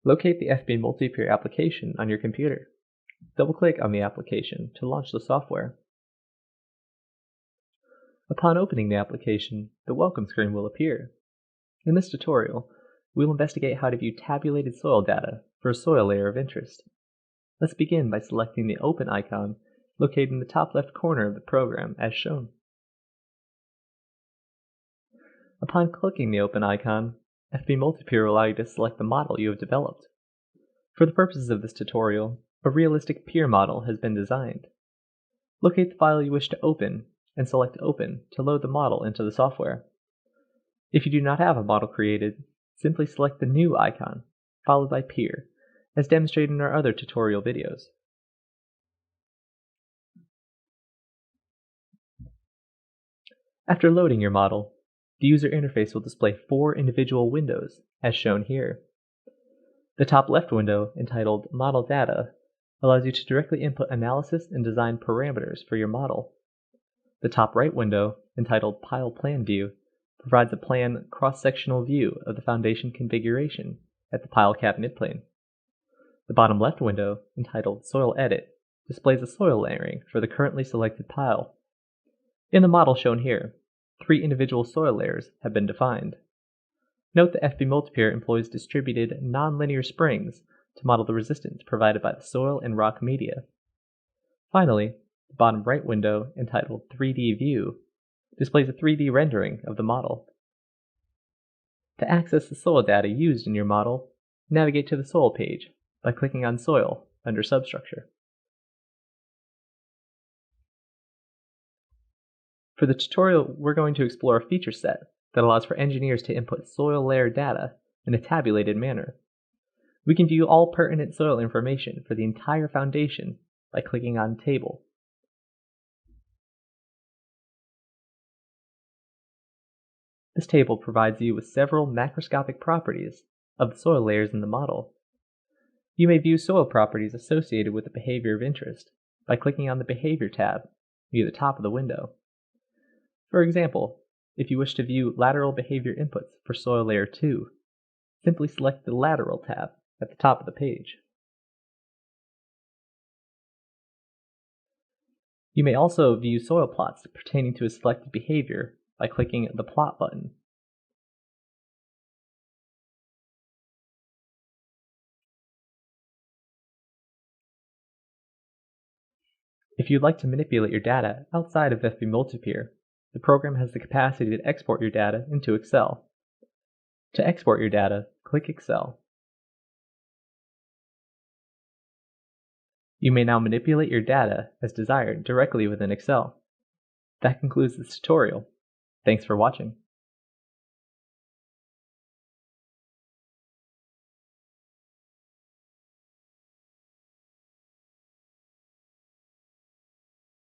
Locate the FB-MultiPier application on your computer. Double-click on the application to launch the software. Upon opening the application, the welcome screen will appear. In this tutorial, we will investigate how to view tabulated soil data for a soil layer of interest. Let's begin by selecting the Open icon located in the top left corner of the program as shown. Upon clicking the Open icon, FB-MultiPier will allow you to select the model you have developed. For the purposes of this tutorial, a realistic pier model has been designed. Locate the file you wish to open and select Open to load the model into the software. If you do not have a model created, simply select the New icon, followed by Pier, as demonstrated in our other tutorial videos. After loading your model, the user interface will display 4 individual windows, as shown here. The top left window, entitled Model Data, allows you to directly input analysis and design parameters for your model. The top right window, entitled Pile Plan View, provides a plan cross-sectional view of the foundation configuration at the pile cap midplane. The bottom left window, entitled Soil Edit, displays a soil layering for the currently selected pile. In the model shown here, 3 individual soil layers have been defined. Note that FB-MultiPier employs distributed nonlinear springs to model the resistance provided by the soil and rock media. Finally, the bottom right window, entitled 3D View, displays a 3D rendering of the model. To access the soil data used in your model, navigate to the Soil page by clicking on Soil under Substructure. For the tutorial, we're going to explore a feature set that allows for engineers to input soil layer data in a tabulated manner. We can view all pertinent soil information for the entire foundation by clicking on Table. This table provides you with several macroscopic properties of the soil layers in the model. You may view soil properties associated with the behavior of interest by clicking on the Behavior tab near the top of the window. For example, if you wish to view lateral behavior inputs for soil layer 2, simply select the Lateral tab at the top of the page. You may also view soil plots pertaining to a selected behavior by clicking the Plot button. If you'd like to manipulate your data outside of FB-MultiPier, the program has the capacity to export your data into Excel. To export your data, click Excel. You may now manipulate your data as desired directly within Excel. That concludes this tutorial. Thanks for watching.